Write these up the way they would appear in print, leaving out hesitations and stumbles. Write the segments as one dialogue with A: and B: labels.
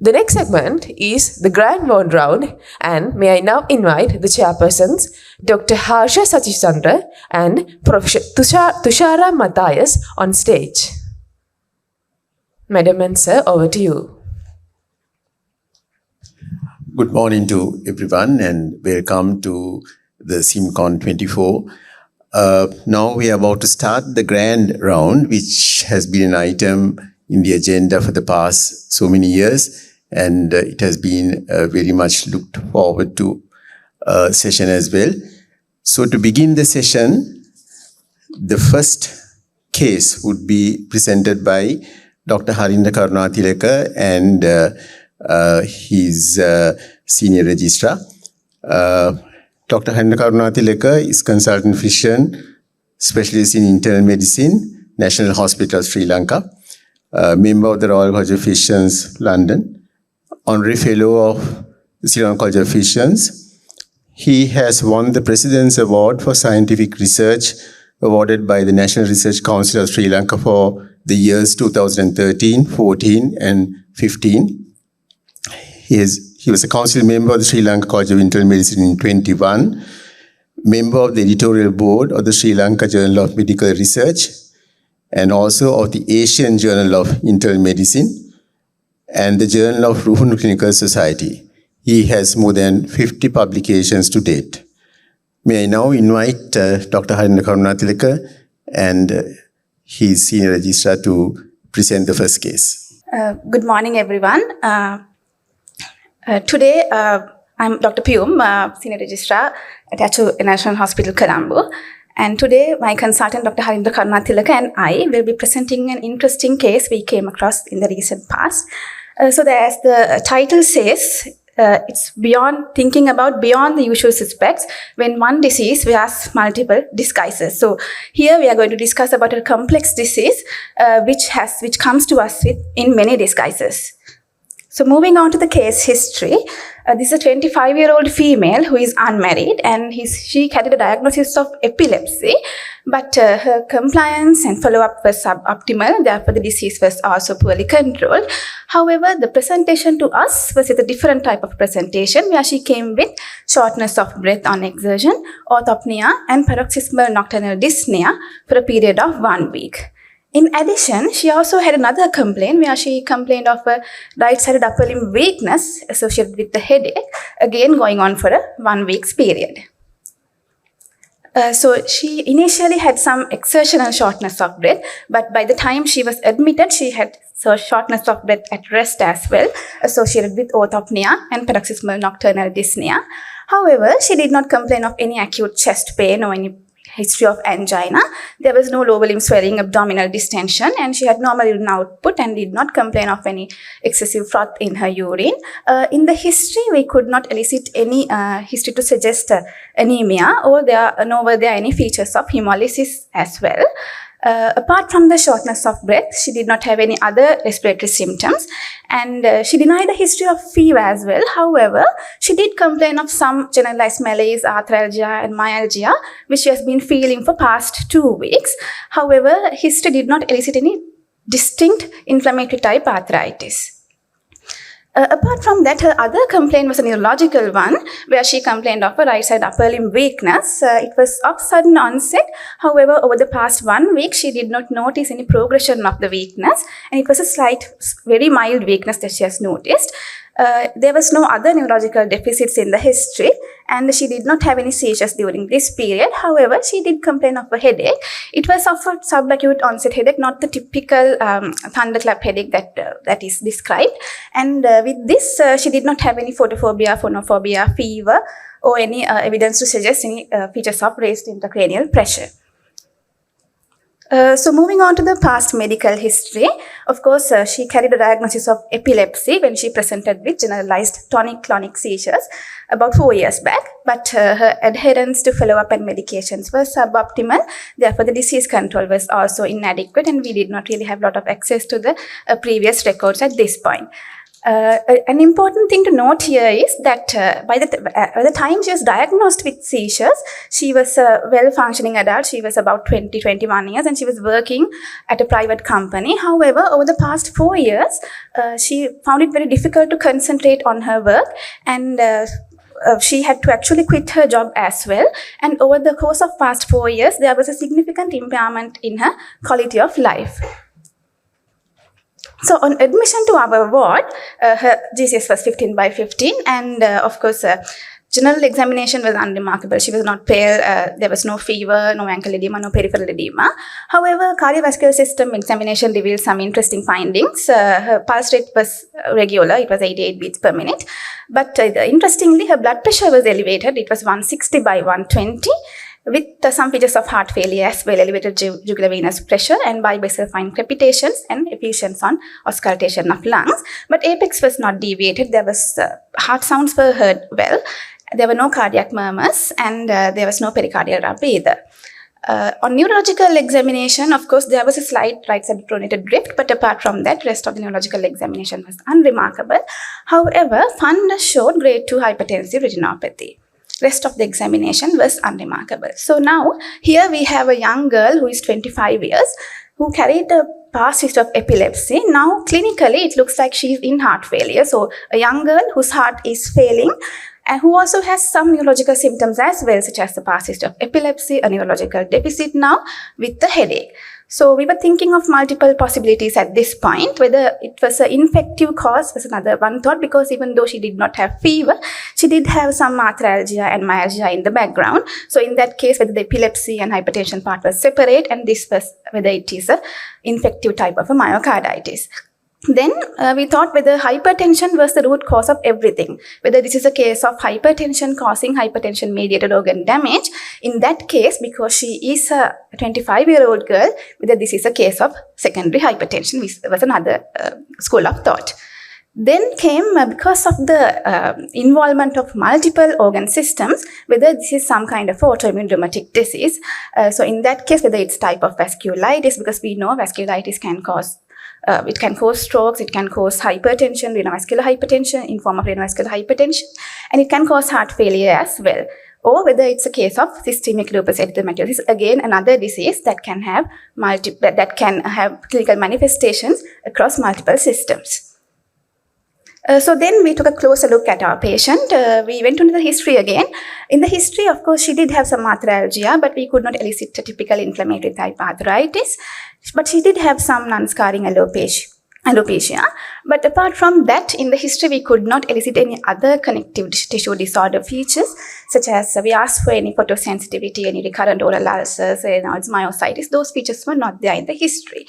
A: The next segment is the Grand One Round, and may I now invite the chairpersons, Dr. Harsha Sachichandra and Professor Tushara Matthias on stage. Madam and Sir, over to you.
B: Good morning to everyone and welcome to the Simcon 24. Now we are about to start the grand round, which has been an item in the agenda for the past so many years, and it has been very much looked forward to session as well. So to begin the session, the first case would be presented by Dr. Harindra Karunatilake and his senior registrar. Dr. Harindra Karunatilake is consultant physician, specialist in internal medicine, National Hospital Sri Lanka, member of the Royal College of Physicians, London, honorary fellow of the Sri Lanka College of Physicians. He has won the President's Award for Scientific Research awarded by the National Research Council of Sri Lanka for the years 2013, 14 and 15. He was a council member of the Sri Lanka College of Internal Medicine in 21, member of the editorial board of the Sri Lanka Journal of Medical Research, and also of the Asian Journal of Internal Medicine and the Journal of Ruhun Clinical Society. He has more than 50 publications to date. May I now invite Dr. Harindra Karunatilake and his senior registrar to present the first case.
C: Good morning, everyone. Today, I'm Dr. Piyum, Senior Registrar attached to National Hospital, Colombo. And today, my consultant, Dr. Harindra Karunatilake, and I will be presenting an interesting case we came across in the recent past. As the title says, it's beyond the usual suspects when one disease wears multiple disguises. So here we are going to discuss about a complex disease which comes to us in many disguises. So moving on to the case history, this is a 25-year-old female who is unmarried, and she had a diagnosis of epilepsy, but her compliance and follow-up was suboptimal, therefore the disease was also poorly controlled. However, the presentation to us was with a different type of presentation, where she came with shortness of breath on exertion, orthopnea, and paroxysmal nocturnal dyspnea for a period of 1 week. In addition, she also had another complaint where she complained of a right-sided upper limb weakness associated with the headache, again going on for a 1 week's period. So she initially had some exertional shortness of breath, but by the time she was admitted, she had shortness of breath at rest as well, associated with orthopnea and paroxysmal nocturnal dyspnea. However, she did not complain of any acute chest pain or any history of angina. There was no lower limb swelling, abdominal distension, and she had normal urine output and did not complain of any excessive froth in her urine. In the history, we could not elicit any history to suggest anemia, or nor were there any features of hemolysis as well. Apart from the shortness of breath, she did not have any other respiratory symptoms, and she denied a history of fever as well. However, she did complain of some generalized malaise, arthralgia and myalgia, which she has been feeling for past 2 weeks. However, history did not elicit any distinct inflammatory type arthritis. Apart from that, her other complaint was a neurological one, where she complained of a right side upper limb weakness. It was of sudden onset. However, over the past 1 week, she did not notice any progression of the weakness, and it was a slight, very mild weakness that she has noticed. There was no other neurological deficits in the history, and she did not have any seizures during this period. However, she did complain of a headache. It was of a subacute onset headache, not the typical thunderclap headache that is described. And with this, she did not have any photophobia, phonophobia, fever, or any evidence to suggest any features of raised intracranial pressure. So moving on to the past medical history, of course, she carried a diagnosis of epilepsy when she presented with generalized tonic-clonic seizures about 4 years back, but her adherence to follow-up and medications was suboptimal. Therefore, the disease control was also inadequate, and we did not really have a lot of access to the previous records at this point. An important thing to note here is that by the time she was diagnosed with seizures, she was a well-functioning adult. She was about 21 years, and she was working at a private company. However, over the past 4 years, she found it very difficult to concentrate on her work, and she had to actually quit her job as well. And over the course of past 4 years, there was a significant impairment in her quality of life. So on admission to our ward, her GCS was 15/15, and of course, general examination was unremarkable. She was not pale, there was no fever, no ankle edema, no peripheral edema. However, cardiovascular system examination revealed some interesting findings. Her pulse rate was regular, it was 88 beats per minute. But interestingly, her blood pressure was elevated. It was 160/120. With some features of heart failure as well, elevated jugular venous pressure and bibasal fine crepitations and effusions on auscultation of lungs. But apex was not deviated. There was heart sounds were heard well. There were no cardiac murmurs, and there was no pericardial rub either. On neurological examination, of course, there was a slight right-sided pronated drift, but apart from that, rest of the neurological examination was unremarkable. However, fundus showed grade 2 hypertensive retinopathy. Rest of the examination was unremarkable. So now, here we have a young girl who is 25 years, who carried a past history of epilepsy. Now, clinically, it looks like she is in heart failure. So, a young girl whose heart is failing, and who also has some neurological symptoms as well, such as the past history of epilepsy, a neurological deficit now with the headache. So we were thinking of multiple possibilities at this point. Whether it was an infective cause was another one thought, because even though she did not have fever, she did have some arthralgia and myalgia in the background. So in that case, whether the epilepsy and hypertension part was separate, and this was whether it is an infective type of a myocarditis. Then we thought whether hypertension was the root cause of everything, whether this is a case of hypertension causing hypertension-mediated organ damage. In that case, because she is a 25-year-old girl, whether this is a case of secondary hypertension, which was another school of thought. Then came, because of the involvement of multiple organ systems, whether this is some kind of autoimmune rheumatic disease. So in that case, whether it's type of vasculitis, because we know vasculitis can cause it can cause strokes, it can cause hypertension, renovascular hypertension in form of renovascular hypertension, and it can cause heart failure as well. Or whether it's a case of systemic lupus erythematosus, again another disease that can have clinical manifestations across multiple systems. So then we took a closer look at our patient. We went into the history again. In the history, of course, she did have some arthralgia, but we could not elicit a typical inflammatory type arthritis. But she did have some non-scarring alopecia. But apart from that, in the history, we could not elicit any other connective tissue disorder features, such as we asked for any photosensitivity, any recurrent oral ulcers, it's myositis. Those features were not there in the history.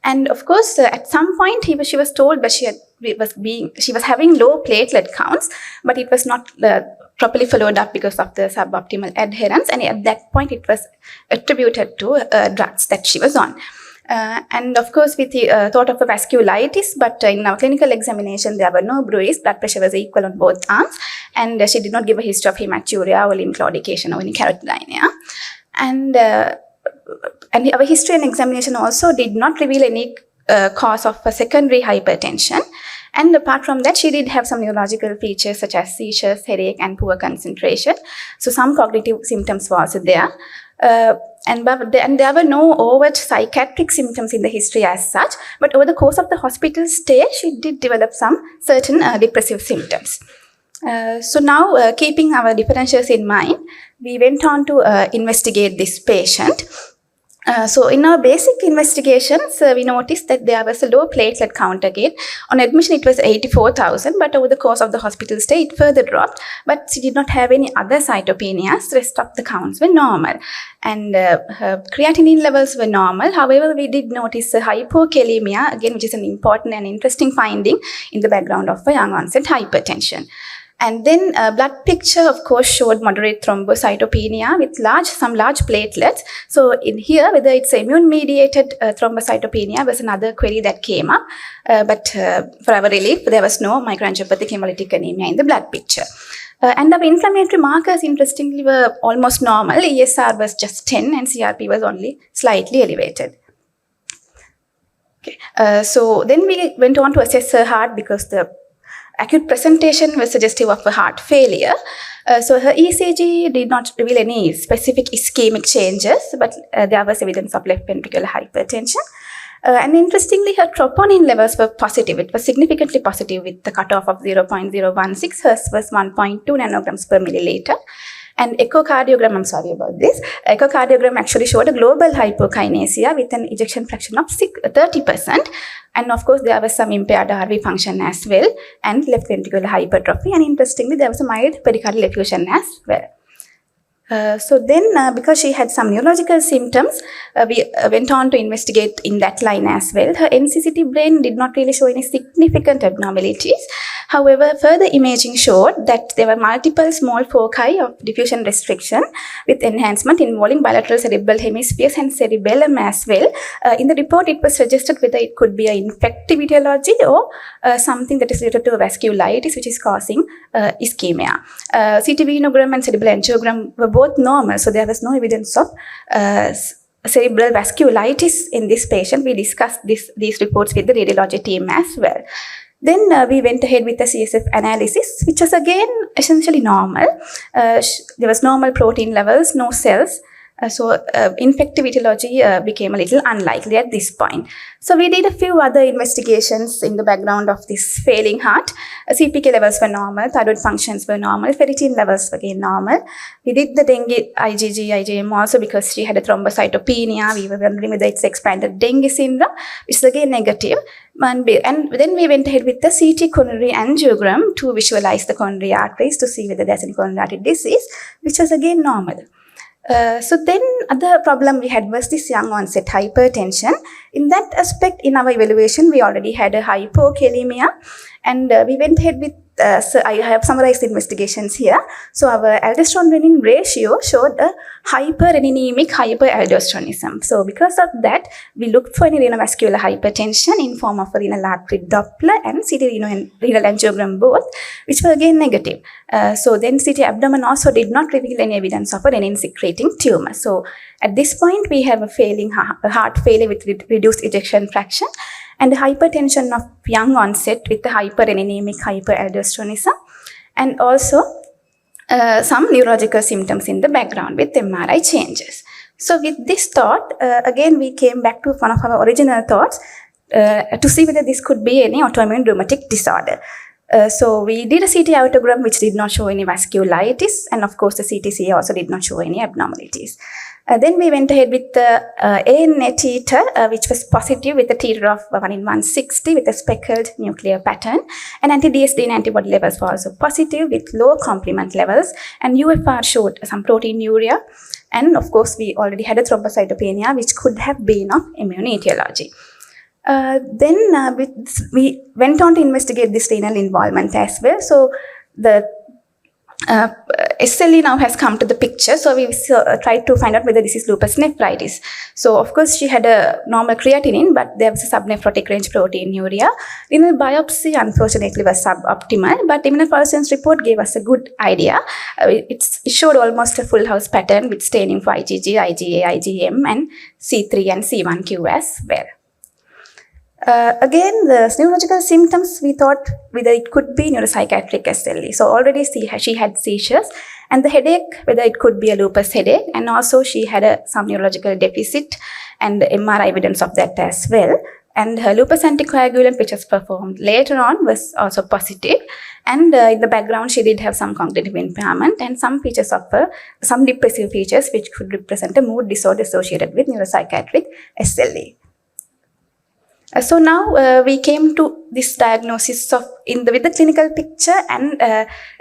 C: And of course, at some point, she was told that she was having low platelet counts, but it was not properly followed up because of the suboptimal adherence. And at that point, it was attributed to drugs that she was on. And of course, we thought of a vasculitis, but in our clinical examination, there were no bruise. Blood pressure was equal on both arms, and she did not give a history of hematuria or limb claudication or any carotidynia. And our history and examination also did not reveal any cause of a secondary hypertension. And apart from that, she did have some neurological features such as seizures, headache, and poor concentration. So some cognitive symptoms were also there. And there were no overt psychiatric symptoms in the history as such. But over the course of the hospital stay, she did develop some certain depressive symptoms. So now, keeping our differentials in mind, we went on to investigate this patient. So in our basic investigations, we noticed that there was a low platelet count again. On admission, it was 84,000, but over the course of the hospital stay, it further dropped. But she did not have any other cytopenias. The rest of the counts were normal. And her creatinine levels were normal. However, we did notice a hypokalemia, again, which is an important and interesting finding in the background of a young onset hypertension. And then blood picture, of course, showed moderate thrombocytopenia with some large platelets. So in here, whether it's immune-mediated thrombocytopenia was another query that came up. But for our relief, there was no microangiopathic hemolytic anemia in the blood picture. And our inflammatory markers, interestingly, were almost normal. ESR was just 10 and CRP was only slightly elevated. Okay. So then we went on to assess her heart because the acute presentation was suggestive of a heart failure. So her ECG did not reveal any specific ischemic changes, but there was evidence of left ventricular hypertension. And interestingly, her troponin levels were positive. It was significantly positive with the cutoff of 0.016. Hers was 1.2 nanograms per milliliter. And echocardiogram, I'm sorry about this, echocardiogram actually showed a global hypokinesia with an ejection fraction of 30%. And of course, there was some impaired RV function as well, and left ventricular hypertrophy. And interestingly, there was a mild pericardial effusion as well. So then, because she had some neurological symptoms, we went on to investigate in that line as well. Her NCCT brain did not really show any significant abnormalities. However, further imaging showed that there were multiple small foci of diffusion restriction with enhancement involving bilateral cerebral hemispheres and cerebellum as well. In the report, it was suggested whether it could be an infective etiology or something that is related to vasculitis, which is causing ischemia. CT venogram and cerebral angiogram were both normal, so there was no evidence of cerebral vasculitis in this patient. We discussed these reports with the radiology team as well. Then we went ahead with the CSF analysis, which was again essentially normal. There was normal protein levels, no cells. So infective etiology became a little unlikely at this point. So we did a few other investigations in the background of this failing heart. CPK levels were normal, thyroid functions were normal, ferritin levels were again normal. We did the dengue IgG, IgM also because she had a thrombocytopenia. We were wondering whether it's expanded dengue syndrome, which is again negative. And then we went ahead with the CT coronary angiogram to visualize the coronary arteries to see whether there's any coronary artery disease, which was again normal. So then other problem we had was this young onset hypertension. In that aspect, in our evaluation, we already had a hypokalemia, and we went ahead with, so I have summarized the investigations here. So our aldosterone-renin ratio showed a hypereninemic hyperaldosteronism. So because of that, we looked for any renovascular hypertension in form of a renal artery Doppler and CT renal angiogram both, which were again negative. So then CT abdomen also did not reveal any evidence of a renin-secreting tumor. So at this point, we have a failing heart failure with reduced ejection fraction and hypertension of young onset with the hypereninemic hyperaldosteronism, and also some neurological symptoms in the background with MRI changes. So with this thought, again, we came back to one of our original thoughts to see whether this could be any autoimmune rheumatic disorder. So we did a CT aortogram which did not show any vasculitis, and of course the CTCA also did not show any abnormalities. Then we went ahead with the ANA titer, which was positive with a titer of 1 in 160 with a speckled nuclear pattern. And anti-DSD and antibody levels were also positive with low complement levels. And UFR showed some proteinuria. And of course, we already had a thrombocytopenia, which could have been of immune etiology. Then we went on to investigate this renal involvement as well. So the SLE now has come to the picture, so we tried to find out whether this is lupus nephritis. So of course she had a normal creatinine, but there was a subnephrotic range proteinuria. Renal biopsy unfortunately was suboptimal, but immunofluorescence report gave us a good idea. It showed almost a full house pattern with staining for IgG, IgA, IgM and C3 and C1q as well. Again, the neurological symptoms, we thought whether it could be neuropsychiatric SLE. So already she had seizures, and the headache, whether it could be a lupus headache, and also she had some neurological deficit and MRI evidence of that as well. And her lupus anticoagulant, which was performed later on, was also positive. And in the background, she did have some cognitive impairment and some features of some depressive features, which could represent a mood disorder associated with neuropsychiatric SLE. So now we came to this diagnosis of with the clinical picture and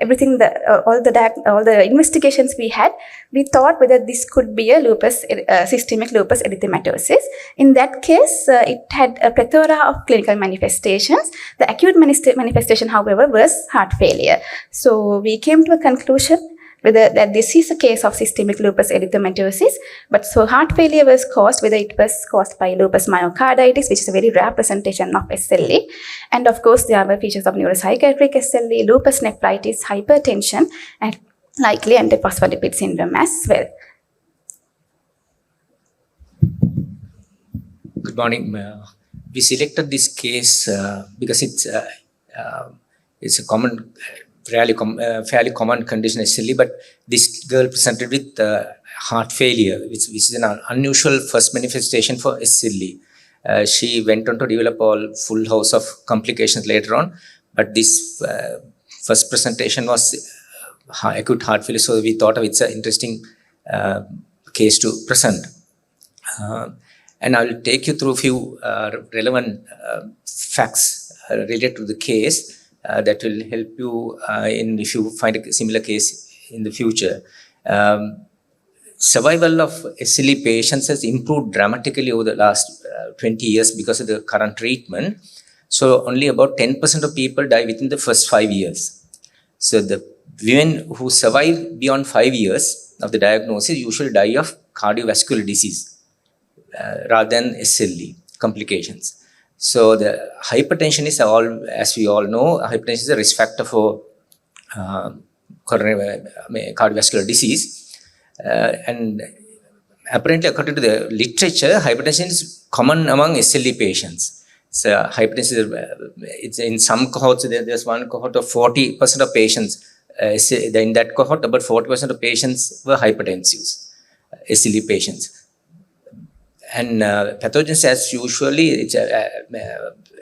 C: everything, all the investigations we had, we thought whether this could be a systemic lupus erythematosus. In that case, it had a plethora of clinical manifestations. The acute manifestation, however, was heart failure. So we came to a conclusion whether that this is a case of systemic lupus erythematosus, but so heart failure was caused, whether it was caused by lupus myocarditis, which is a very rare presentation of SLE, and of course there are features of neuropsychiatric SLE, lupus nephritis, hypertension, and likely antiphospholipid syndrome as well.
D: Good morning. We selected this case because It's a fairly common condition SLE, but this girl presented with heart failure, which is an unusual first manifestation for SLE. She went on to develop all full house of complications later on, but this first presentation was acute heart failure, so we thought it's an interesting case to present. And I will take you through a few relevant facts related to the case that will help you if you find a similar case in the future. Survival of SLE patients has improved dramatically over the last 20 years because of the current treatment. So only about 10% of people die within the first 5 years. So the women who survive beyond 5 years of the diagnosis usually die of cardiovascular disease rather than SLE complications. So the hypertension is as we all know, hypertension is a risk factor for cardiovascular disease. And apparently, according to the literature, hypertension is common among SLE patients. So hypertension, it's in some cohorts, there's one cohort of 40% of patients. In that cohort, about 40% of patients were hypertensive, SLE patients. And pathogens, as usually,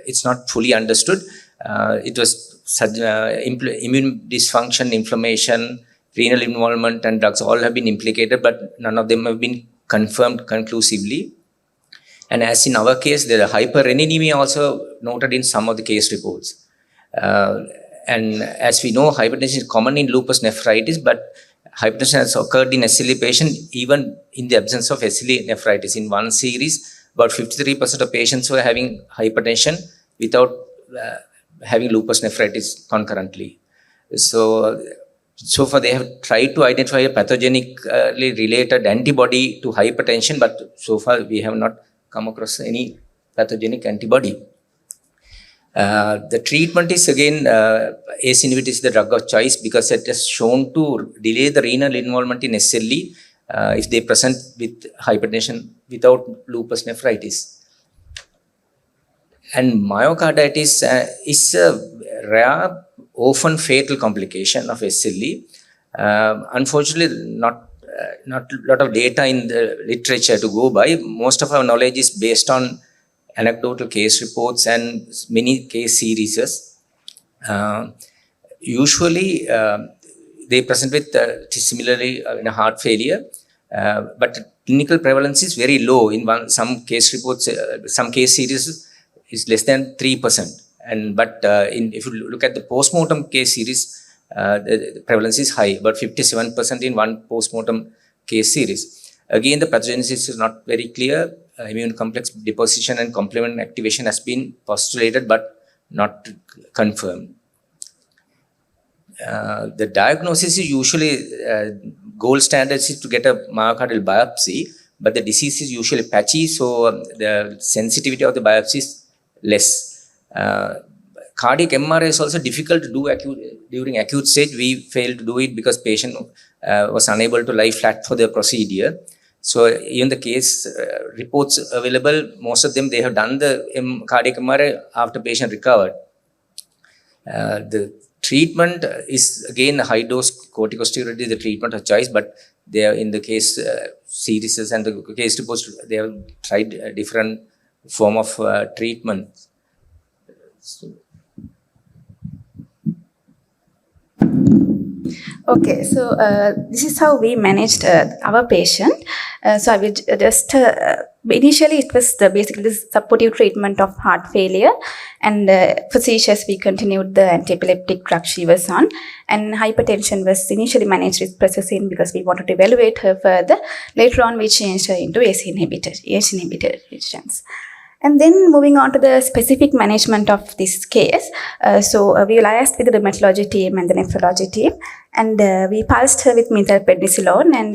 D: it's not fully understood. It was immune dysfunction, inflammation, renal involvement, and drugs all have been implicated, but none of them have been confirmed conclusively. And as in our case, there are hyperenemia also noted in some of the case reports. And as we know, hypertension is common in lupus nephritis, but hypertension has occurred in SLE patients even in the absence of SLE nephritis. In one series, about 53% of patients were having hypertension without having lupus nephritis concurrently. So far they have tried to identify a pathogenically related antibody to hypertension, but so far we have not come across any pathogenic antibody. The treatment is again, ACE inhibitor is the drug of choice because it is shown to delay the renal involvement in SLE if they present with hypertension without lupus nephritis. And myocarditis is a rare, often fatal complication of SLE. Unfortunately, not a lot of data in the literature to go by. Most of our knowledge is based on anecdotal case reports and many case series. Usually, they present with similarly in a heart failure, but clinical prevalence is very low. In some case reports, some case series is less than 3%. But if you look at the postmortem case series, the prevalence is high, about 57% in one postmortem case series. Again, the pathogenesis is not very clear. Immune complex deposition and complement activation has been postulated but not confirmed. The diagnosis is usually gold standard is to get a myocardial biopsy, but the disease is usually patchy, so the sensitivity of the biopsy is less. Cardiac MRI is also difficult to do during acute stage. We failed to do it because patient was unable to lie flat for the procedure. So even the case reports available, most of them, they have done the cardiac MRI after patient recovered. The treatment is again high dose corticosteroid is the treatment of choice, but they are in the case series and the case reports, they have tried a different form of treatment.
C: Okay, so this is how we managed our patient. So I will just, initially it was basically the supportive treatment of heart failure, and for seizures we continued the anti-epileptic drug she was on, and hypertension was initially managed with Premaratna because we wanted to evaluate her further. Later on we changed her into ACE inhibitor resistance. And then moving on to the specific management of this case, we liaised with the rheumatology team and the nephrology team, and we pulsed her with methylprednisolone and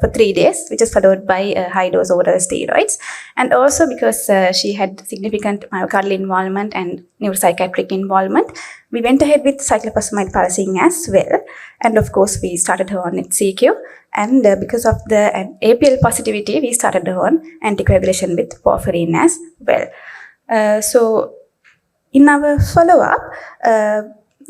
C: for 3 days, which is followed by high-dose oral steroids. And also because she had significant myocardial involvement and neuropsychiatric involvement, we went ahead with cyclophosphamide pulsing as well. And of course, we started her on CQ. And because of the APL positivity, we started her on anticoagulation with porphyrin as well. So in our follow-up,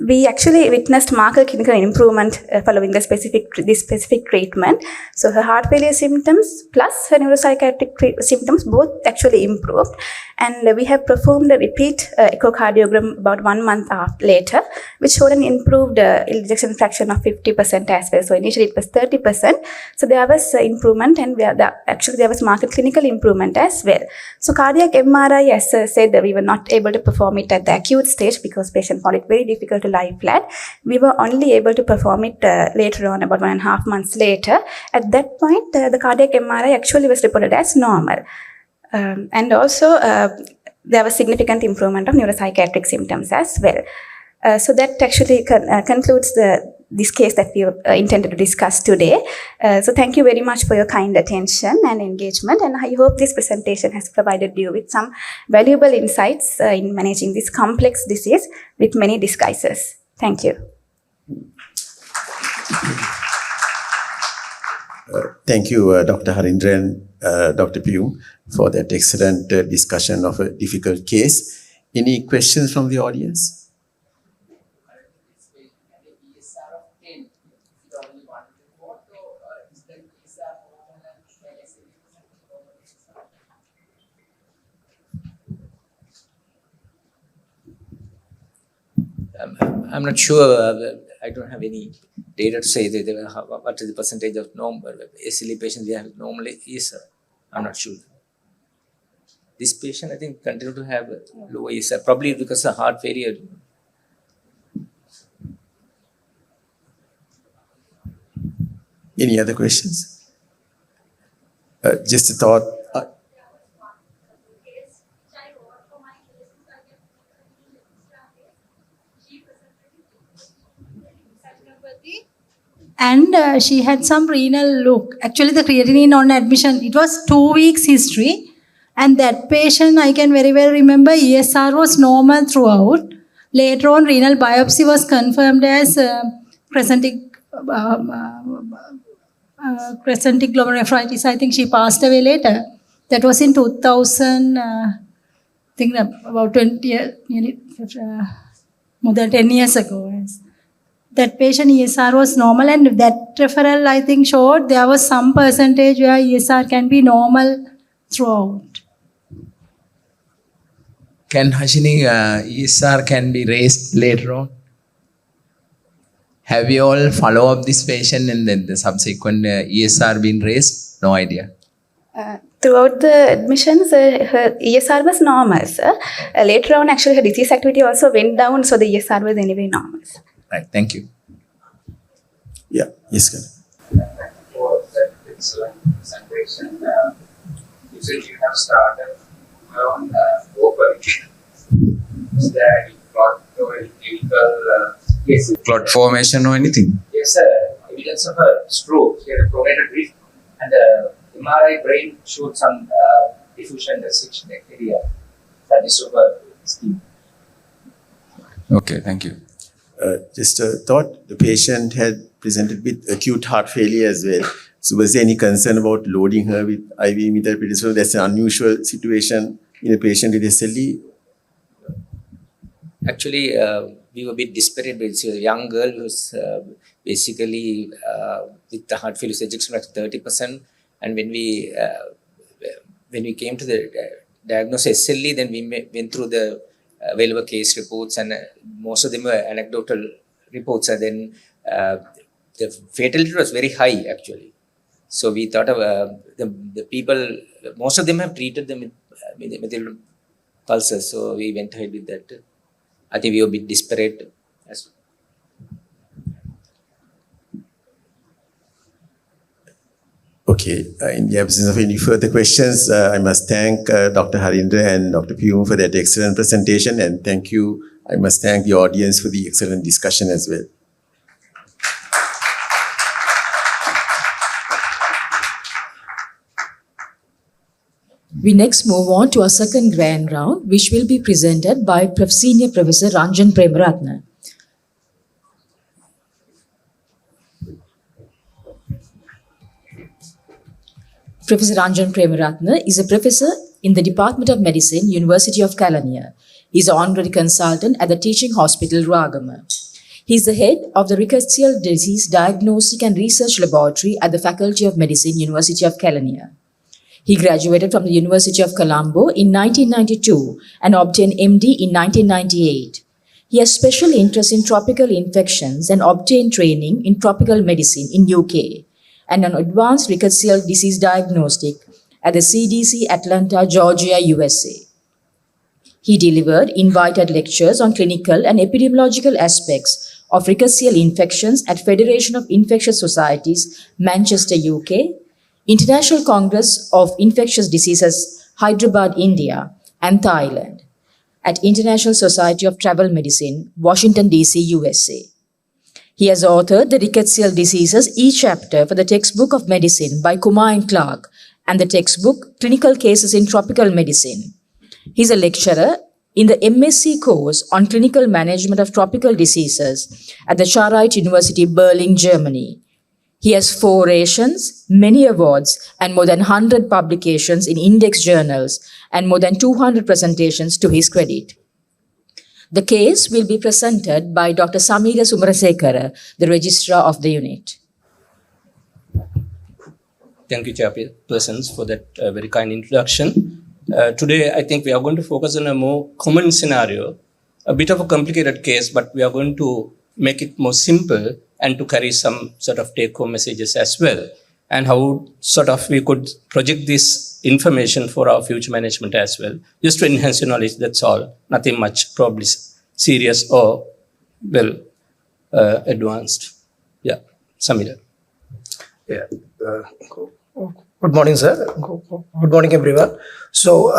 C: we actually witnessed marked clinical improvement following this specific treatment. So her heart failure symptoms plus her neuropsychiatric symptoms both actually improved, and we have performed a repeat echocardiogram about 1 month later, which showed an improved ejection fraction of 50% as well. So initially it was 30%. So there was improvement, and actually there was marked clinical improvement as well. So cardiac MRI, as said, we were not able to perform it at the acute stage because patient found it very difficult to lie flat. We were only able to perform it later on, about 1.5 months later. At that point, the cardiac MRI actually was reported as normal. And also, there was significant improvement of neuropsychiatric symptoms as well. So that actually concludes this case that we intended to discuss today. So thank you very much for your kind attention and engagement, and I hope this presentation has provided you with some valuable insights in managing this complex disease with many disguises. Thank you.
B: Thank you, Dr. Harindra and Dr. Piyum, for that excellent discussion of a difficult case. Any questions from the audience?
D: I'm not sure. I don't have any data to say what is the percentage of SLE patients we have normally is. I'm not sure. This patient, I think, continue to have low ESR, probably because of heart failure.
B: Any other questions? Just a thought.
E: And she had some renal look. Actually, the creatinine on admission, it was 2 weeks history. And that patient, I can very well remember, ESR was normal throughout. Later on, renal biopsy was confirmed as crescentic glomerulonephritis. I think she passed away later. That was in 2000, I think about 20 years, more than 10 years ago. That patient ESR was normal, and that referral, I think, showed there was some percentage where ESR can be normal throughout.
F: Can Hashini, ESR can be raised later on? Have you all follow up this patient and then the subsequent ESR been raised? No idea.
C: Throughout the admissions, her ESR was normal, sir. Later on, actually, her disease activity also went down, so the ESR was anyway normal, sir.
F: Right, thank you.
B: Yeah, yes, sir.
G: For that excellent presentation, you said you have started around operation. Is there any plot or any clinical clot formation or anything? Yes, sir. Evidence of a stroke. She had a pronated rift, and the MRI brain showed some diffusion restriction area. That is over skin.
F: Okay, thank you.
B: Just a thought, the patient had presented with acute heart failure as well. So was there any concern about loading her with IV imidacloprid? That's an unusual situation in a patient with SLE.
D: Actually, we were a bit desperate. It's a young girl who's basically with the heart failure ejection fraction 30%. And when we came to the diagnosis SLE, then we went through the available case reports, and most of them were anecdotal reports. And then the fatality was very high, actually. So we thought of the people, most of them have treated them with material pulses. So we went ahead with that. I think we were a bit desperate as well.
B: Okay, in the absence of any further questions, I must thank Dr. Harindra and Dr. Piyum for that excellent presentation, and thank you. I must thank the audience for the excellent discussion as well.
H: We next move on to our second grand round, which will be presented by Senior Professor Ranjan Premaratna. Professor Ranjan Premaratna is a professor in the Department of Medicine, University of Kelaniya. He is an honorary consultant at the Teaching Hospital, Ragama. He is the head of the Rickettsial Disease Diagnostic and Research Laboratory at the Faculty of Medicine, University of Kelaniya. He graduated from the University of Colombo in 1992 and obtained MD in 1998. He has special interest in tropical infections and obtained training in tropical medicine in UK and an advanced rickettsial disease diagnostic at the CDC Atlanta, Georgia, USA. He delivered invited lectures on clinical and epidemiological aspects of rickettsial infections at Federation of Infectious Societies, Manchester, UK, International Congress of Infectious Diseases, Hyderabad, India, and Thailand, at International Society of Travel Medicine, Washington, D.C., USA. He has authored The Rickettsial Diseases e-chapter for the textbook of medicine by Kumar and Clark and the textbook Clinical Cases in Tropical Medicine. He is a lecturer in the MSc course on Clinical Management of Tropical Diseases at the Charite University, Berlin, Germany. He has 4 rations, many awards, and more than 100 publications in index journals and more than 200 presentations to his credit. The case will be presented by Dr. Sameera Samarasekara, the registrar of the unit.
I: Thank you, chairpersons, for that very kind introduction. Today, I think we are going to focus on a more common scenario, a bit of a complicated case, but we are going to make it more simple and to carry some sort of take-home messages as well, and how sort of we could project this information for our future management as well, just to enhance your knowledge, that's all. Nothing much, probably serious or well advanced. Yeah, Sameera.
J: Yeah. Good morning, sir. Good morning, everyone. So,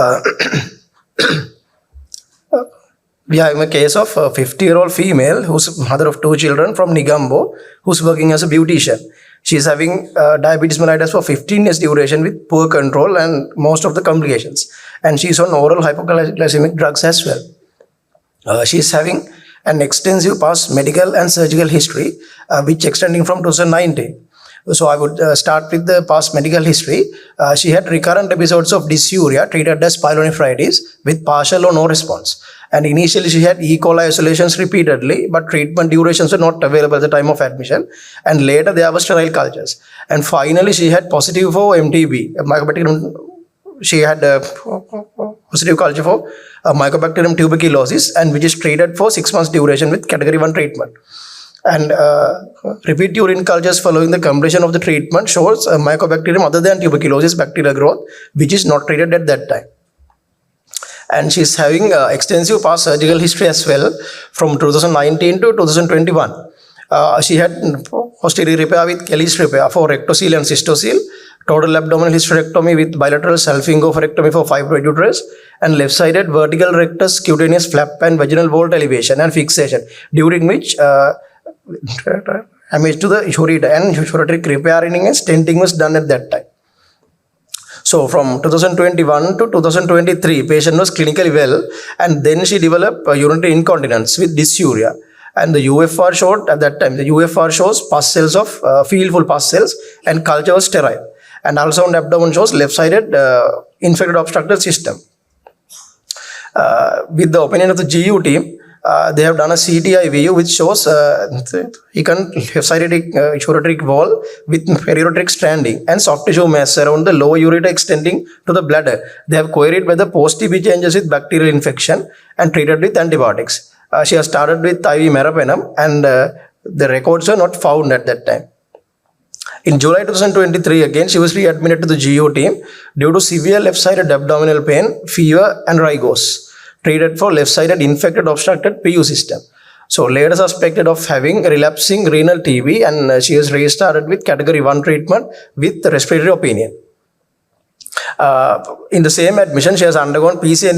J: we have a case of a 50-year-old female who's mother of 2 children from Negombo, who's working as a beautician. She's having diabetes mellitus for 15 years duration with poor control and most of the complications. And she's on oral hypoglycemic drugs as well. She's having an extensive past medical and surgical history, which extending from 2019. So I would start with the past medical history. She had recurrent episodes of dysuria treated as pyelonephritis with partial or no response. And initially she had E. coli isolations repeatedly, but treatment durations were not available at the time of admission. And later there were sterile cultures. And finally she had positive for MTB. She had a positive culture for Mycobacterium tuberculosis, and which is treated for 6 months duration with category 1 treatment. And repeat urine cultures following the completion of the treatment shows Mycobacterium other than tuberculosis bacterial growth, which is not treated at that time. And she's having extensive past surgical history as well from 2019 to 2021. She had posterior repair with Kelly's repair for rectocele and cystocele, total abdominal hysterectomy with bilateral salpingo-oophorectomy for fibroid uterus, and left-sided vertical rectus cutaneous flap and vaginal vault elevation and fixation, during which damage to the ureter and ureteric repairing and stenting was done at that time. So from 2021 to 2023, patient was clinically well, and then she developed urinary incontinence with dysuria. And the UFR showed at that time, the UFR shows pus cells of fieldful pus cells, and culture was sterile. And ultrasound abdomen shows left-sided infected obstructive system. With the opinion of the GU team, they have done a CTI view which shows left-sided ureteric wall with periureteric stranding and soft tissue mass around the lower ureter extending to the bladder. They have queried whether post-TB changes with bacterial infection and treated with antibiotics. She has started with IV meropenem, and the records were not found at that time. In July 2023, again, she was readmitted to the GU team due to severe left-sided abdominal pain, fever, and rigors, treated for left-sided infected obstructed PU system. So later suspected of having relapsing renal TB, and she was restarted with category 1 treatment with respiratory opinion. In the same admission, she has undergone PCN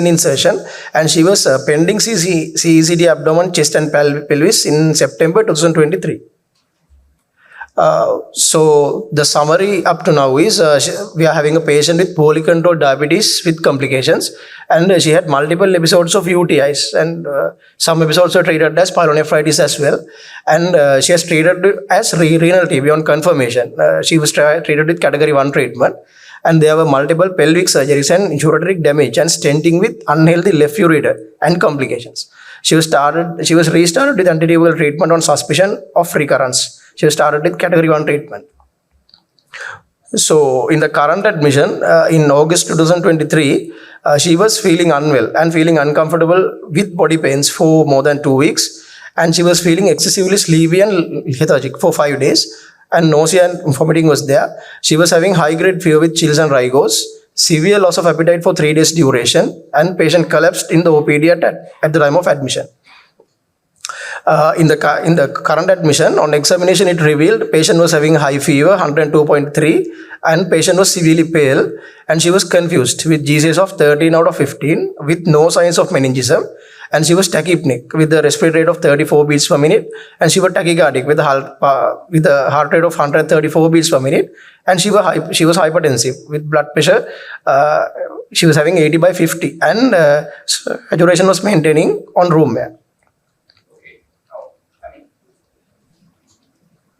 J: insertion, and she was pending CECD abdomen, chest and pelvis in September 2023. So the summary up to now is we are having a patient with poorly controlled diabetes with complications, and she had multiple episodes of UTIs, and some episodes were treated as pyelonephritis as well, and she has treated as renal TB on confirmation. She was treated with category 1 treatment, and there were multiple pelvic surgeries and ureteric damage and stenting with unhealthy left ureter and complications. She was restarted with antitubercular treatment on suspicion of recurrence. She was started with category 1 treatment. So in the current admission, in August 2023, she was feeling unwell and feeling uncomfortable with body pains for more than 2 weeks. And she was feeling excessively sleepy and lethargic for 5 days. And nausea and vomiting was there. She was having high-grade fever with chills and rigors, severe loss of appetite for 3 days duration, and patient collapsed in the OPD at the time of admission. In the current admission, on examination, it revealed patient was having high fever, 102.3, and patient was severely pale, and she was confused with GCS of 13 out of 15 with no signs of meningism, and she was tachypneic with the respiratory rate of 34 beats per minute, and she was tachycardic with the heart rate of 134 beats per minute, and she was hypertensive with blood pressure. She was having 80/50, and saturation was maintaining on room air.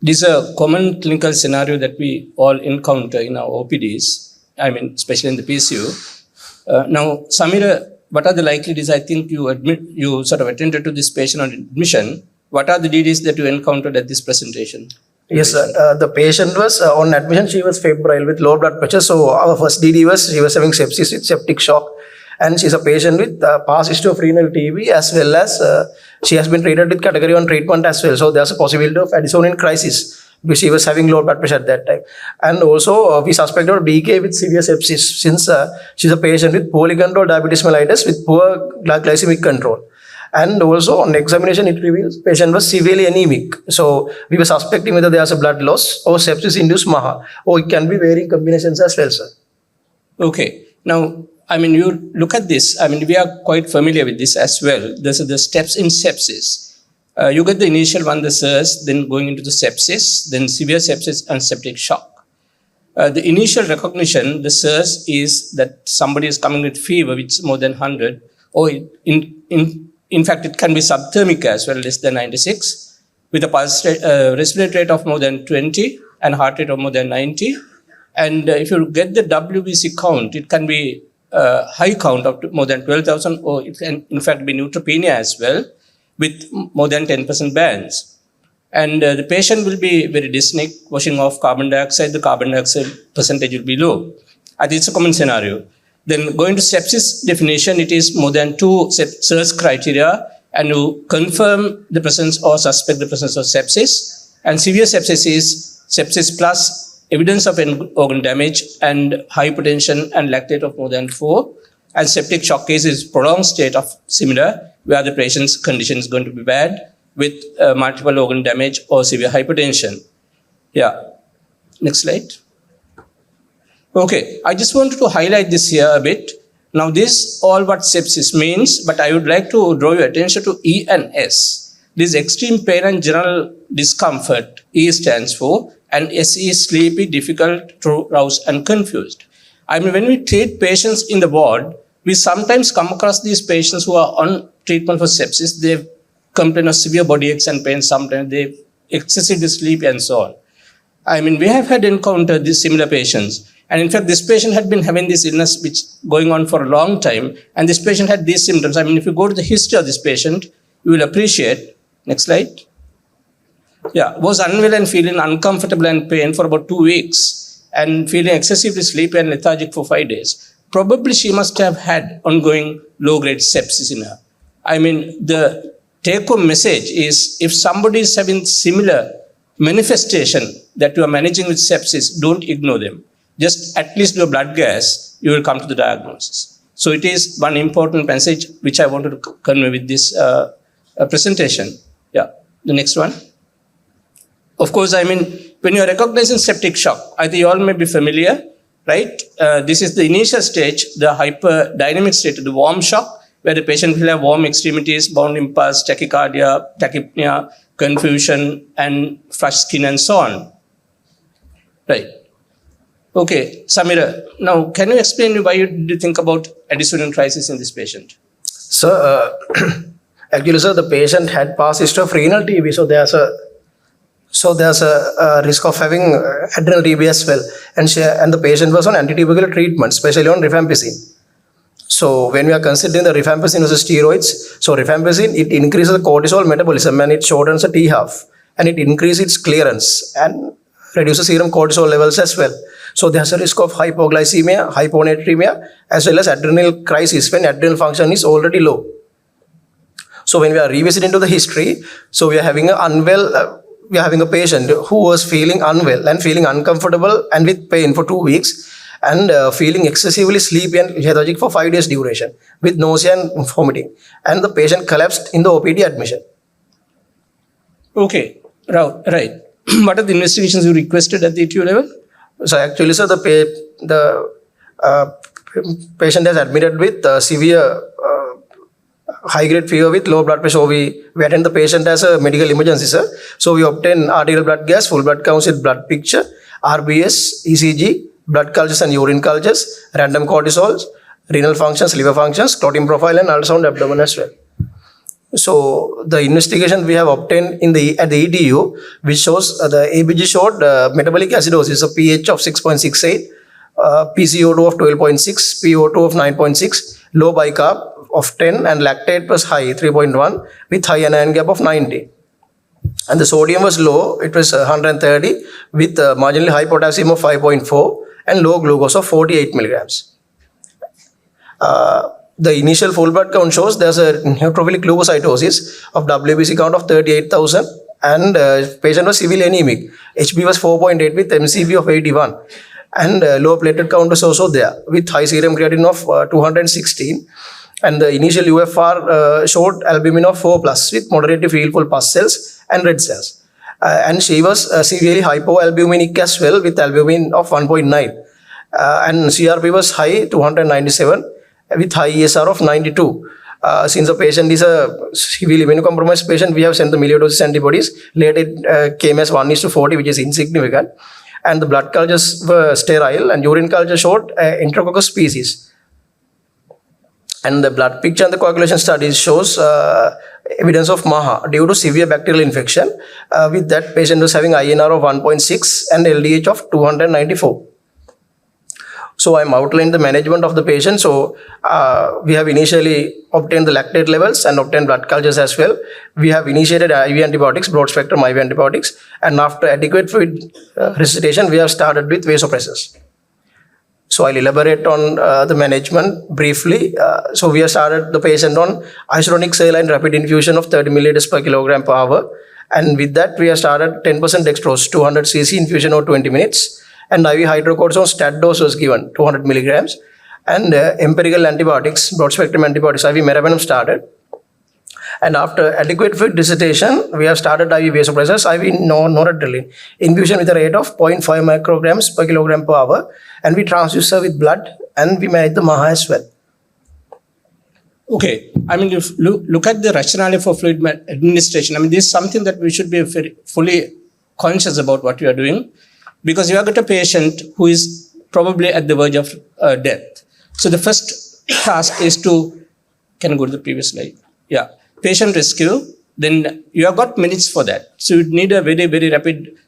I: This is a common clinical scenario that we all encounter in our OPDs, especially in the PCU. Now, Sameera, what are the likelihoods? I think you sort of attended to this patient on admission. What are the DDs that you encountered at this presentation?
J: Yes, sir. The patient was on admission, she was febrile with low blood pressure. So our first DD was she was having sepsis with septic shock. And she's a patient with past history of renal TB, as well as she has been treated with category 1 treatment as well. So there's a possibility of adenosine crisis because she was having low blood pressure at that time. And also we suspected BK with severe sepsis since she's a patient with poorly controlled diabetes mellitus with poor glycemic control. And also on examination, it reveals patient was severely anemic. So we were suspecting whether there's a blood loss or sepsis-induced MAHA, or it can be varying combinations as well, sir.
I: Okay. Now, you look at this. We are quite familiar with this as well. This is the steps in sepsis. You get the initial one, the SIRS, then going into the sepsis, then severe sepsis and septic shock. The initial recognition, the SIRS, is that somebody is coming with fever, which is more than 100, or in fact, it can be subthermic as well, less than 96, with a pulse respiratory rate of more than 20 and heart rate of more than 90. And if you get the WBC count, it can be high count up to more than 12,000, or it can in fact be neutropenia as well, with more than 10% bands. And the patient will be very dyspneic, washing off carbon dioxide, the carbon dioxide percentage will be low. I think it's a common scenario. Then going to sepsis definition, it is more than 2 SIRS criteria, and you confirm the presence or suspect the presence of sepsis. And severe sepsis is sepsis plus evidence of organ damage and hypertension and lactate of more than 4. And septic shock case is prolonged state of similar, where the patient's condition is going to be bad with multiple organ damage or severe hypertension. Yeah. Next slide. Okay, I just wanted to highlight this here a bit. Now this all what sepsis means, but I would like to draw your attention to E and S. This extreme pain and general discomfort, E stands for, and S is sleepy, difficult to rouse and confused. When we treat patients in the ward, we sometimes come across these patients who are on treatment for sepsis. They complain of severe body aches and pain, sometimes they excessively sleepy and so on. We have had encountered these similar patients. And in fact, this patient had been having this illness which going on for a long time, and this patient had these symptoms. If you go to the history of this patient, you will appreciate. Next slide. Yeah, was unwell and feeling uncomfortable and pain for about 2 weeks, and feeling excessively sleepy and lethargic for 5 days. Probably she must have had ongoing low-grade sepsis in her. The take-home message is, if somebody is having similar manifestation that you are managing with sepsis, don't ignore them. Just at least do a blood gas, you will come to the diagnosis. So it is one important message which I wanted to convey with this presentation. Yeah, the next one. Of course, when you are recognizing septic shock, I think you all may be familiar, right? This is the initial stage, the hyperdynamic state, the warm shock, where the patient will have warm extremities, bound impulse, tachycardia, tachypnea, confusion, and flushed skin, and so on. Right. Okay, Sameera, now can you explain why did you think about adenosine crisis in this patient?
J: So, actually, sir, the patient had past history of renal TB, so there's a risk of having adrenal TB as well, and the patient was on antitubercular treatment, especially on rifampicin. So when we are considering the rifampicin versus steroids, so rifampicin, it increases the cortisol metabolism and it shortens the T half and it increases its clearance and reduces serum cortisol levels as well. So there's a risk of hypoglycemia, hyponatremia, as well as adrenal crisis when adrenal function is already low. So when we are revisiting to the history, so we are having a patient who was feeling unwell and feeling uncomfortable and with pain for 2 weeks and feeling excessively sleepy and lethargic for 5 days duration with nausea and vomiting. And the patient collapsed in the OPD admission.
I: Okay, right. What are the investigations you requested at the ETU level?
J: So actually, sir, the patient is admitted with severe high-grade fever with low blood pressure. So we attend the patient as a medical emergency, sir. So we obtain arterial blood gas, full blood counts with blood picture, RBS, ECG, blood cultures and urine cultures, random cortisols, renal functions, liver functions, clotting profile and ultrasound abdomen as well. So the investigation we have obtained at the EDU, which shows the ABG showed metabolic acidosis, a pH of 6.68, PCO2 of 12.6, PO2 of 9.6, low bicarb of 10 and lactate plus high 3.1 with high anion gap of 90. And the sodium was low, it was 130 with marginally high potassium of 5.4 and low glucose of 48 milligrams. The initial full blood count shows there's a neutrophilic leukocytosis of WBC count of 38,000 and patient was severely anemic. HB was 4.8 with MCV of 81 and low platelet count was also there with high serum creatinine of 216 and the initial UFR showed albumin of 4 plus with moderately fieldful pus cells and red cells. And she was severely hypoalbuminic as well with albumin of 1.9 and CRP was high 297 with high ESR of 92. Since the patient is a severely immunocompromised patient, we have sent the melioidosis antibodies. Later it came as 1:40, which is insignificant. And the blood cultures were sterile and urine culture showed Enterococcus species. And the blood picture and the coagulation studies shows evidence of MAHA due to severe bacterial infection. With that, patient was having INR of 1.6 and LDH of 294. So I'm outlined the management of the patient. So we have initially obtained the lactate levels and obtained blood cultures as well. We have initiated IV antibiotics, broad spectrum IV antibiotics, and after adequate fluid resuscitation, we have started with vasopressors. So I'll elaborate on the management briefly. So we have started the patient on isotonic saline rapid infusion of 30 milliliters per kilogram per hour. And with that, we have started 10% dextrose, 200 cc infusion over 20 minutes. And IV hydrocortisone stat dose was given 200 milligrams and empirical antibiotics, broad spectrum antibiotics, IV meropenem started. And after adequate fluid resuscitation, we have started IV vasopressors, IV noradrenaline, infusion with a rate of 0.5 micrograms per kilogram per hour. And we transfuse her with blood and we manage the MAHA as well.
I: Okay, I mean, if look at the rationale for fluid administration. I mean, this is something that we should be fully conscious about what we are doing. Because you have got a patient who is probably at the verge of death. So the first task is to, can you go to the previous slide? Yeah, patient rescue. Then you have got minutes for that. So you need a very, very rapid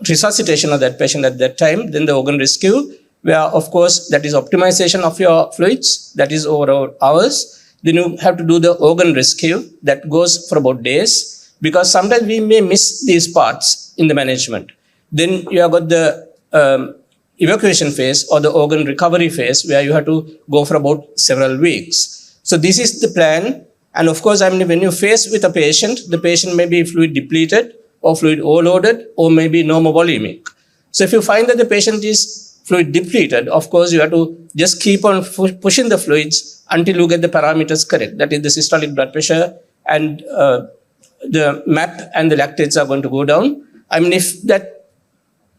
I: resuscitation of that patient at that time. Then the organ rescue, where of course that is optimization of your fluids, that is over hours. Then you have to do the organ rescue that goes for about days, because sometimes we may miss these parts in the management. Then you have got the evacuation phase or the organ recovery phase where you have to go for about several weeks. So this is the plan. And of course, I mean, when you face with a patient, the patient may be fluid depleted or fluid overloaded or maybe normovolemic. So if you find that the patient is fluid depleted, of course, you have to just keep on pushing the fluids until you get the parameters correct. That is the systolic blood pressure and the MAP and the lactates are going to go down. I mean, if that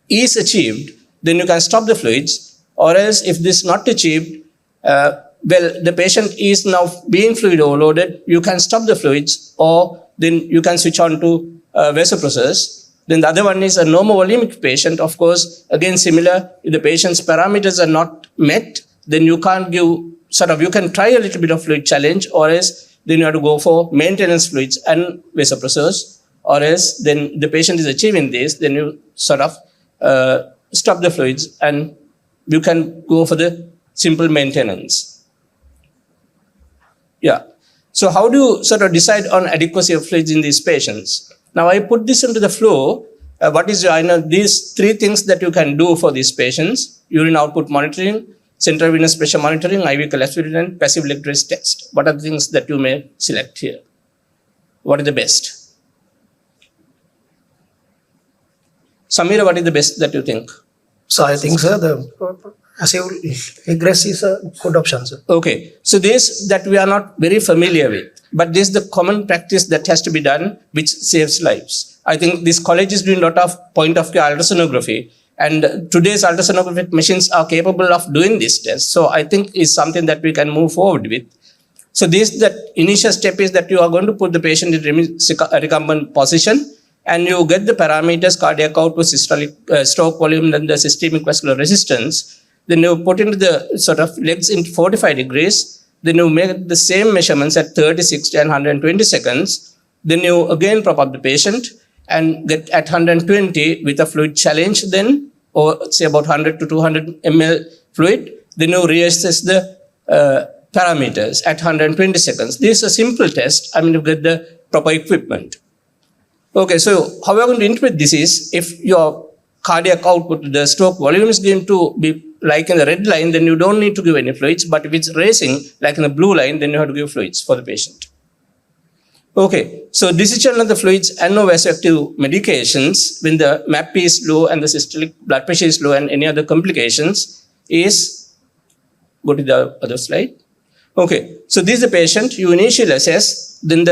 I: is achieved, then you can stop the fluids, or else if this is not achieved, well, the patient is now being fluid overloaded, you can stop the fluids, or then you can switch on to vasopressors. Then the other one is a normovolemic patient. Of course, again, similar, if the patient's parameters are not met, then you can't give, you can try a little bit of fluid challenge, or else then you have to go for maintenance fluids and vasopressors, or else then the patient is achieving this, then you stop the fluids and you can go for the simple maintenance. Yeah. So how do you sort of decide on adequacy of fluids in these patients? Now I put this into the flow. What is I know these three things that you can do for these patients: urine output monitoring, central venous pressure monitoring, IV cholesterol, and passive leg rest test. What are the things that you may select here? What is the best? Sameera, what is the best that you think?
J: So I think, sir, the passive leg rest is a good option, sir.
I: Okay, so this that we are not very familiar with, but this is the common practice that has to be done, which saves lives. I think this college is doing a lot of point-of-care ultrasonography, and today's ultrasonographic machines are capable of doing this test. So I think is something that we can move forward with. So this that initial step is that you are going to put the patient in recumbent position, and you get the parameters: cardiac output, systolic stroke volume, and the systemic vascular resistance. Then you put into the sort of legs in 45 degrees. Then you make the same measurements at 30, 60, and 120 seconds. Then you again prop up the patient and get at 120 with a fluid challenge then, or say about 100 to 200 ml fluid. Then you reassess the parameters at 120 seconds. This is a simple test. I mean, you get the proper equipment. Okay, so how we are going to interpret this is, if your cardiac output, the stroke volume is going to be like in the red line, then you don't need to give any fluids. But if it's racing like in the blue line, then you have to give fluids for the patient. Okay, so decision on the fluids and no vasoactive medications when the MAP is low and the systolic blood pressure is low and any other complications is, go to the other slide. Okay, so this is the patient, you initially assess, then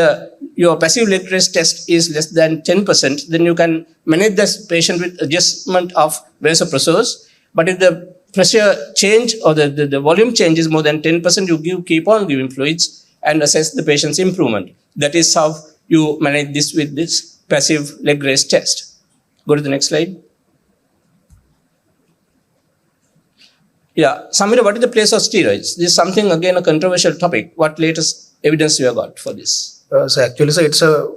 I: your passive leg rest test is less than 10%, then you can manage this patient with adjustment of vasopressors. But if the pressure change or the volume change is more than 10%, you keep on giving fluids and assess the patient's improvement. That is how you manage this with this passive leg rest test. Go to the next slide. Yeah, Sameera, what is the place of steroids? This is something, again, a controversial topic. What latest evidence you have got for this?
J: So actually, sir, it's a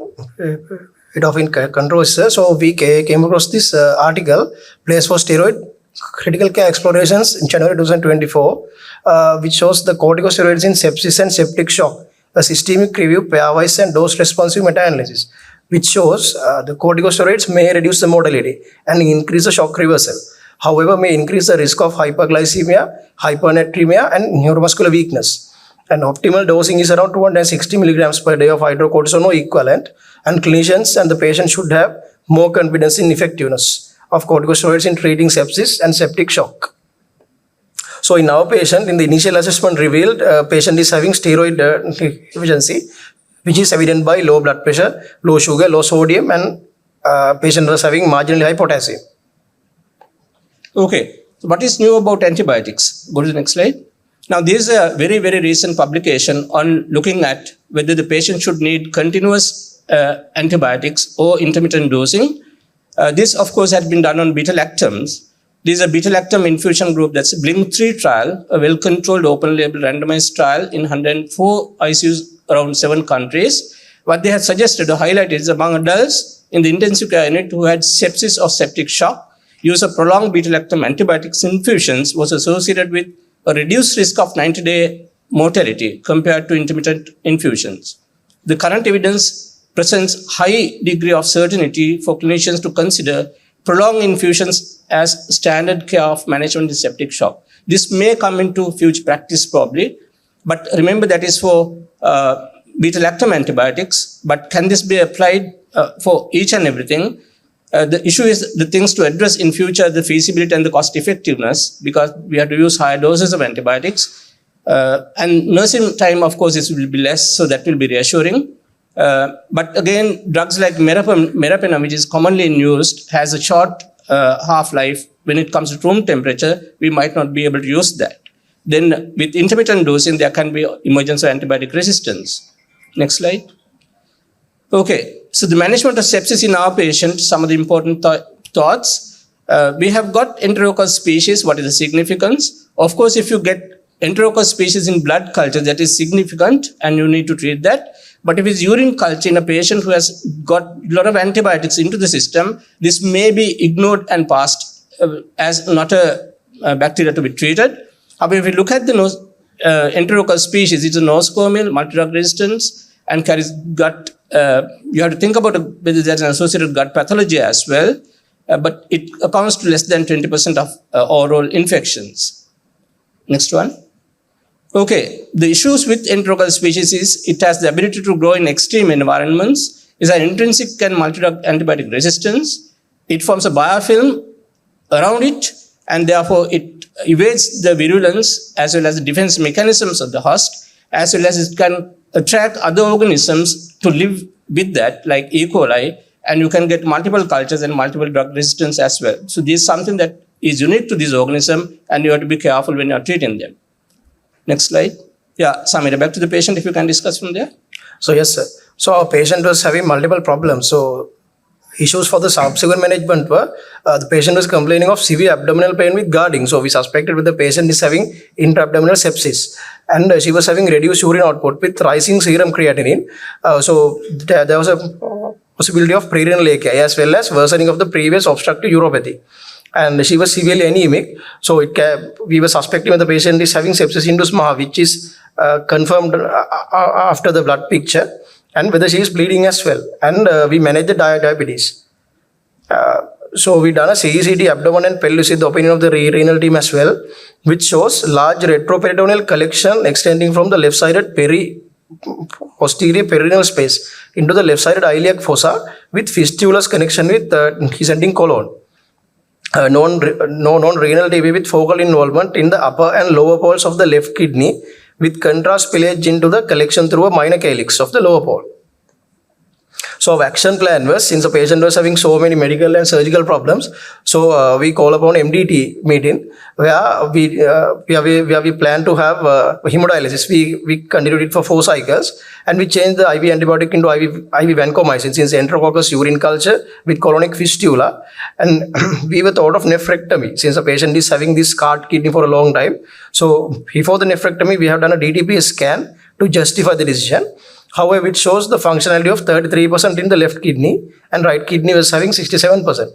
J: bit of in controversy. So we came across this article, Place for Steroid Critical Care Explorations in January 2024, which shows the corticosteroids in sepsis and septic shock, a systemic review, pairwise and dose-responsive meta-analysis, which shows the corticosteroids may reduce the mortality and increase the shock reversal. However, may increase the risk of hyperglycemia, hypernatremia, and neuromuscular weakness. And optimal dosing is around 260 milligrams per day of hydrocortisone or equivalent. And clinicians and the patient should have more confidence in effectiveness of corticosteroids in treating sepsis and septic shock. So in our patient, in the initial assessment revealed, patient is having steroid deficiency, which is evident by low blood pressure, low sugar, low sodium, and patient was having marginally high potassium.
I: Okay, so what is new about antibiotics? Go to the next slide. Now, this is a very, very recent publication on looking at whether the patient should need continuous antibiotics or intermittent dosing. This, of course, had been done on beta-lactams. This is a beta-lactam infusion group, that's a BLINK-3 trial, a well-controlled, open-label, randomized trial in 104 ICUs around 7 countries. What they had suggested or highlighted is among adults in the intensive care unit who had sepsis or septic shock, use of prolonged beta-lactam antibiotics infusions was associated with a reduced risk of 90-day mortality compared to intermittent infusions. The current evidence presents high degree of certainty for clinicians to consider prolonged infusions as standard care of management in septic shock. This may come into future practice probably, but remember that is for beta-lactam antibiotics, but can this be applied for each and everything? The issue is the things to address in future, the feasibility and the cost effectiveness, because we have to use higher doses of antibiotics. And nursing time, of course, it will be less, so that will be reassuring. But again, drugs like meropenem, which is commonly used, has a short half-life. When it comes to room temperature, we might not be able to use that. Then with intermittent dosing, there can be emergence of antibiotic resistance. Next slide. Okay, so the management of sepsis in our patient, some of the important thoughts. We have got enterococcus species. What is the significance? Of course, if you get enterococcus species in blood culture, that is significant and you need to treat that. But if it's urine culture in a patient who has got a lot of antibiotics into the system, this may be ignored and passed as not a bacteria to be treated. However, if we look at the enterococcus species. It's a nosocomial, multi-drug resistance, and carries gut. You have to think about whether there's an associated gut pathology as well, but it accounts to less than 20% of oral infections. Next one. Okay, the issues with enterococcus species is it has the ability to grow in extreme environments, is an intrinsic and multi-drug antibiotic resistance. It forms a biofilm around it, and therefore it evades the virulence as well as the defense mechanisms of the host, as well as it can attract other organisms to live with that, like E. coli, and you can get multiple cultures and multiple drug resistance as well. So this is something that is unique to this organism, and you have to be careful when you are treating them. Next slide. Yeah, Sameera, back to the patient if you can discuss from there.
J: So yes, sir. So our patient was having multiple problems. So issues for the subsequent management were the patient was complaining of severe abdominal pain with guarding. So we suspected that the patient is having intra-abdominal sepsis, and she was having reduced urine output with rising serum creatinine. So there was a possibility of prerenal AKI as well as worsening of the previous obstructive uropathy. And she was severely anemic. So we were suspecting that the patient is having sepsis-induced MAHA, which is confirmed after the blood picture, and whether she is bleeding as well. And we managed the diabetes. So we done a CECT abdomen and pelvis with the opinion of the renal team as well, which shows large retroperitoneal collection extending from the left-sided posterior perineal space into the left-sided iliac fossa with fistulous connection with descending colon. Non-renal TB with focal involvement in the upper and lower poles of the left kidney with contrast spillage into the collection through a minor calyx of the lower pole. So our action plan was, since the patient was having so many medical and surgical problems, so we call upon MDT meeting where we plan to have hemodialysis. We continued it for 4 cycles, and we changed the IV antibiotic into IV vancomycin since enterococcus urine culture with colonic fistula, and we were thought of nephrectomy since the patient is having this scarred kidney for a long time. So before the nephrectomy, we have done a DTPS scan to justify the decision. However, it shows the functionality of 33% in the left kidney, and right kidney was having 67%.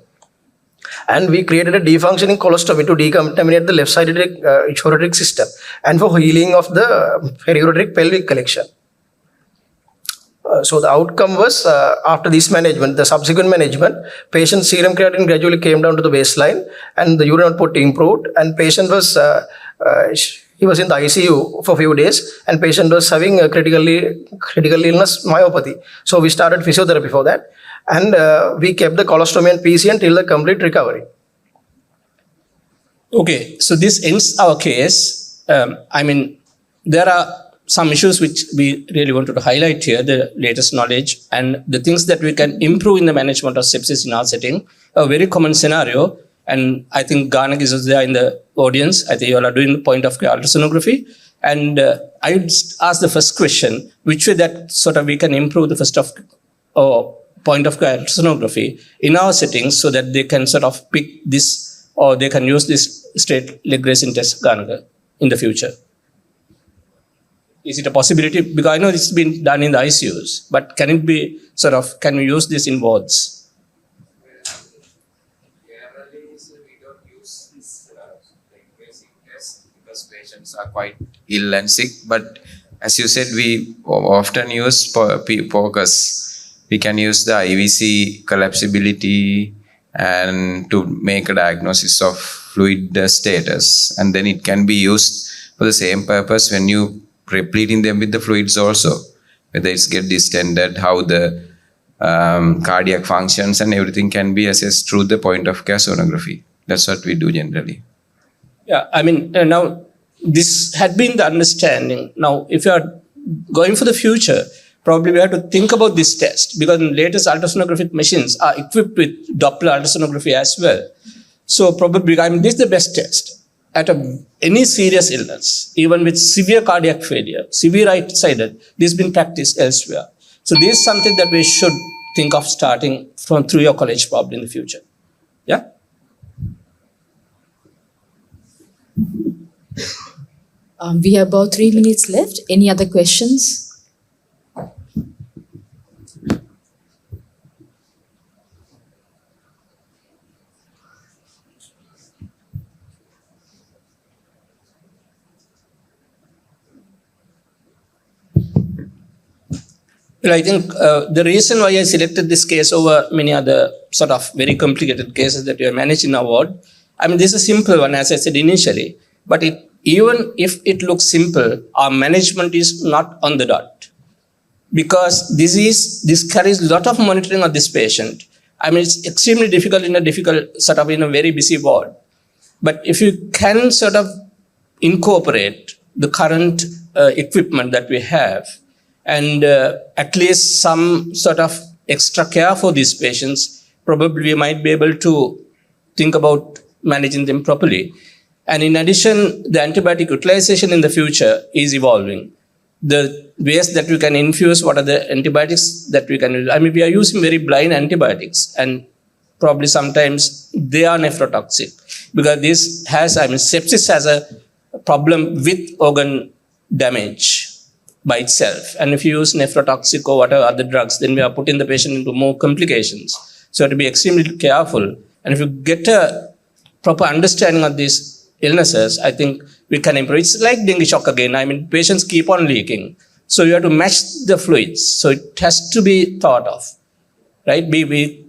J: And we created a defunctioning colostomy to decontaminate the left-sided ureteric system and for healing of the periureteric pelvic collection. So the outcome was, after this management, the subsequent management, patient serum creatinine gradually came down to the baseline and the urine output improved, and patient was he was in the ICU for a few days, and patient was having a critical illness myopathy. So we started physiotherapy for that, and we kept the colostomy and PC until the complete recovery.
I: Okay, so this ends our case. There are some issues which we really wanted to highlight here, the latest knowledge and the things that we can improve in the management of sepsis in our setting. A very common scenario, and I think Ganak is there in the audience. I think you all are doing point of care ultrasonography. And I would ask the first question, which way that sort of we can improve the point of care ultrasonography in our settings so that they can sort of pick this, or they can use this straight leg raising test, Ganak, in the future. Is it a possibility? Because I know it's been done in the ICUs, but can it be sort of, can we use this in wards?
G: Patients are quite ill and sick, but as you said, we often use focus. We can use the IVC collapsibility and to make a diagnosis of fluid status, and then it can be used for the same purpose when you repleting them with the fluids also, whether it's get distended, how the cardiac functions and everything can be assessed through the point of care sonography. That's what we do generally.
I: Yeah, now this had been the understanding. Now, if you are going for the future, probably we have to think about this test, because the latest ultrasonographic machines are equipped with Doppler ultrasonography as well. So probably, this is the best test at any serious illness, even with severe cardiac failure, severe right-sided. This has been practiced elsewhere. So this is something that we should think of starting through your college probably in the future. Yeah?
H: We have about 3 minutes left. Any other questions?
I: Well, I think the reason why I selected this case over many other sort of very complicated cases that we have managed in our ward, I mean, this is a simple one, as I said initially, but even if it looks simple, our management is not on the dot. Because this carries a lot of monitoring of this patient. I mean, it's extremely difficult in a very busy ward. But if you can sort of incorporate the current equipment that we have, and at least some sort of extra care for these patients, probably we might be able to think about managing them properly. And in addition, the antibiotic utilization in the future is evolving. The ways that we can infuse, what are the antibiotics that we can use. I mean, we are using very blind antibiotics, and probably sometimes they are nephrotoxic, because sepsis has a problem with organ damage by itself. And if you use nephrotoxic or whatever other drugs, then we are putting the patient into more complications. So to be extremely careful. And if you get a proper understanding of these illnesses, I think we can improve. It's like dengue shock again. I mean, patients keep on leaking. So you have to match the fluids. So it has to be thought of, right? We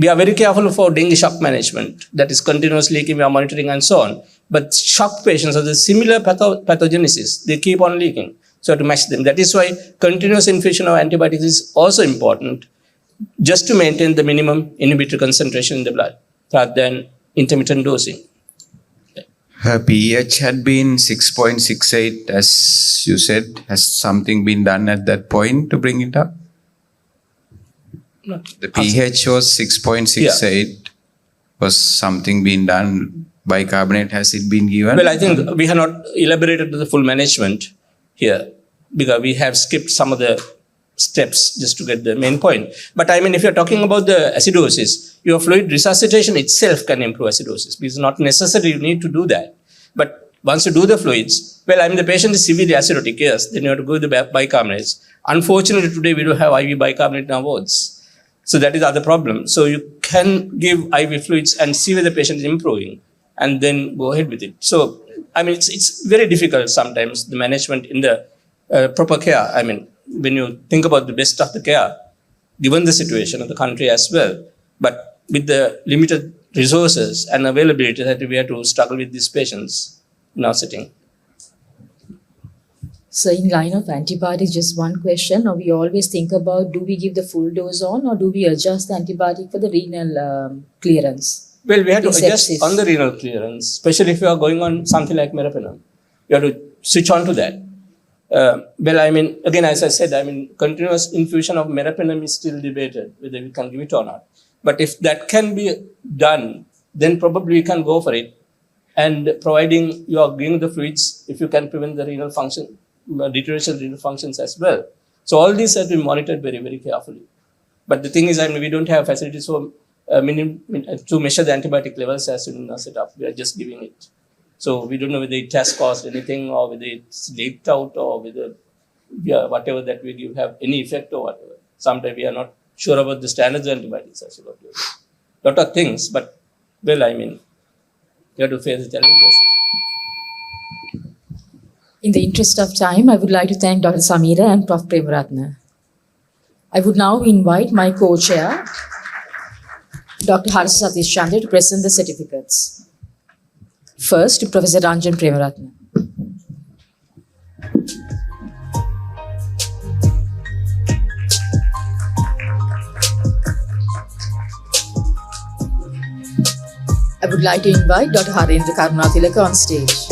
I: are very careful for dengue shock management. That is continuous leaking, we are monitoring and so on. But shock patients are the similar pathogenesis. They keep on leaking. So to match them. That is why continuous infusion of antibiotics is also important, just to maintain the minimum inhibitory concentration in the blood, rather than intermittent dosing.
K: Her pH had been 6.68, as you said. Has something been done at that point to bring it up?
I: No.
K: The pH was 6.68. Yeah. Was something being done? Bicarbonate, has it been given?
I: Well, I think we have not elaborated the full management here, because we have skipped some of the steps just to get the main point. But I mean, if you're talking about the acidosis, your fluid resuscitation itself can improve acidosis. It's not necessary you need to do that. But once you do the fluids, well, I mean, the patient is severely acidotic, yes, then you have to go with the bicarbonates. Unfortunately, today we don't have IV bicarbonate in our wards. So that is the other problem. So you can give IV fluids and see whether the patient is improving, and then go ahead with it. So, I mean, it's very difficult sometimes, the management in the proper care. I mean, when you think about the best of the care, given the situation of the country as well, but with the limited resources and availability that we have to struggle with these patients in our setting.
H: So in line of antibiotics, just one question. Now we always think about, do we give the full dose on, or do we adjust the antibiotic for the renal clearance?
I: Well, we have to adjust
H: sepsis
I: on the renal clearance, especially if you are going on something like meropenem. You have to switch on to that. Well, I mean, again, as I said, I mean, continuous infusion of meropenem is still debated, whether we can give it or not. But if that can be done, then probably we can go for it. And providing you are giving the fluids, if you can prevent the renal function, deterioration of renal functions as well. So all these have to be monitored very, very carefully. But the thing is, I mean, we don't have facilities for to measure the antibiotic levels as in our setup. We are just giving it. So we don't know whether it has caused anything, or whether it's leaked out, or whether whatever that we give have any effect or whatever. Sometimes we are not sure about the standards of antibiotics as well. Lot of things, but well, I mean, you have to face the challenges.
H: In the interest of time, I would like to thank Dr. Sameera and Prof. Premaratna. I would now invite my co-chair, Dr. Harindra Karunatilake, to present the certificates. First, to Professor Ranjan Premaratna. I would like to invite Dr. Harindra Karunatilake on stage.